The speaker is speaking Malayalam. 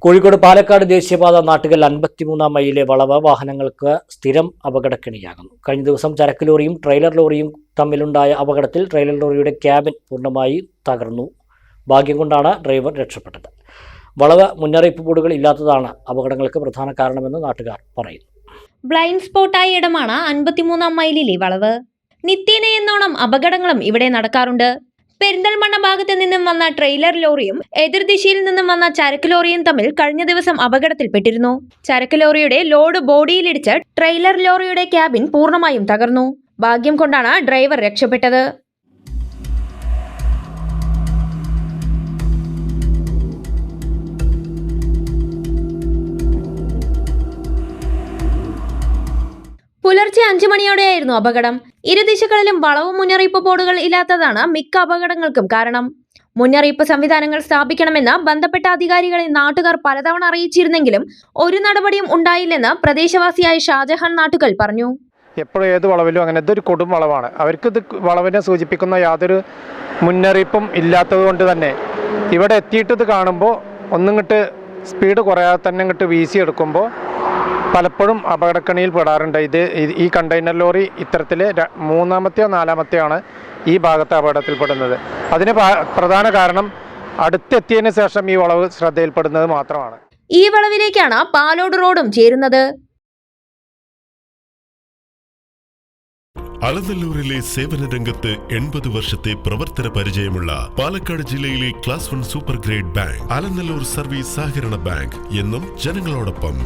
കോഴിക്കോട് പാലക്കാട് ദേശീയപാത നാട്ടുകൽ 53 മൈലിലെ വളവ് വാഹനങ്ങൾക്ക് സ്ഥിരം അപകടക്കെണിയാകുന്നു. കഴിഞ്ഞ ദിവസം ചരക്ക് ലോറിയും ട്രെയിലർ ലോറിയും തമ്മിലുണ്ടായ അപകടത്തിൽ ട്രെയിലർ ലോറിയുടെ ക്യാബിൻ പൂർണ്ണമായി തകർന്നു. ഭാഗ്യം കൊണ്ടാണ് ഡ്രൈവർ രക്ഷപ്പെട്ടത്. വളവ് മുന്നറിയിപ്പ് ബോർഡുകൾ ഇല്ലാത്തതാണ് അപകടങ്ങൾക്ക് പ്രധാന കാരണമെന്ന് നാട്ടുകാർ പറയുന്നു. ബ്ലൈൻഡ് സ്പോട്ടായ ഇടമാണ് 53 മൈലിലെ വളവ്. നിത്യേന എന്നോണം അപകടങ്ങളും ഇവിടെ നടക്കാറുണ്ട്. പെരിന്തൽമണ്ണ ഭാഗത്ത് നിന്നും വന്ന ട്രെയിലർ ലോറിയും എതിർദിശയിൽ നിന്നും വന്ന ചരക്ക് ലോറിയും തമ്മിൽ കഴിഞ്ഞ ദിവസം അപകടത്തിൽപ്പെട്ടിരുന്നു. ചരക്ക് ലോറിയുടെ ലോഡ് ബോഡിയിലിടിച്ച് ട്രെയിലർ ലോറിയുടെ ക്യാബിൻ പൂർണ്ണമായും തകർന്നു. ഭാഗ്യം കൊണ്ടാണ് ഡ്രൈവർ രക്ഷപ്പെട്ടത്. പുലർച്ചെ 5 മണിയോടെയായിരുന്നു അപകടം. ഇരുദിശകളിലും വളവ് മുന്നറിയിപ്പ് ബോർഡുകൾ ഇല്ലാത്തതാണ് മിക്ക അപകടങ്ങൾക്കും കാരണം. മുന്നറിയിപ്പ് സംവിധാനങ്ങൾ സ്ഥാപിക്കണമെന്ന് ബന്ധപ്പെട്ട അധികാരികളെ നാട്ടുകാർ പലതവണ അറിയിച്ചിരുന്നെങ്കിലും ഒരു നടപടിയും ഉണ്ടായില്ലെന്ന് പ്രദേശവാസിയായ ഷാജഹാൻ നാട്ടുകൽ പറഞ്ഞു. എപ്പോഴും ഏത് വളവിലും അങ്ങനെ ഇതൊരു കൊടും വളവാണ്. അവർക്ക് ഇത് വളവിനെ സൂചിപ്പിക്കുന്ന യാതൊരു മുന്നറിയിപ്പും ഇല്ലാത്തത് കൊണ്ട് തന്നെ ഇവിടെ എത്തിയിട്ട് ഇത് കാണുമ്പോൾ ഒന്നിങ്ങോട്ട് സ്പീഡ് കുറയാതെ തന്നെ ഇങ്ങോട്ട് വീശിയെടുക്കുമ്പോൾ പലപ്പോഴും അപകടക്കണിയിൽ പെടാറുണ്ട്. ഈ കണ്ടെയ്നർ ലോറി ഇത്തരത്തിൽ 3-ാമത്തെയോ 4-ാമത്തെയോ ഈ ഭാഗത്ത് അപകടത്തിൽപ്പെടുന്നത്. അതിന് പ്രധാന കാരണം അടുത്തെത്തിയതിനു ശേഷം ഈ വളവ് ശ്രദ്ധയിൽപ്പെടുന്നത് മാത്രമാണ്. ഈ വളവിലേക്കാണ് പാലോട് റോഡും ചേരുന്നത്. അലനല്ലൂരിലെ സേവന രംഗത്ത് 80 വർഷത്തെ പ്രവർത്തന പരിചയമുള്ള പാലക്കാട് ജില്ലയിലെ class 1 super grade bank Alanallur service സഹകരണ ബാങ്ക് എന്നും ജനങ്ങളോടൊപ്പം.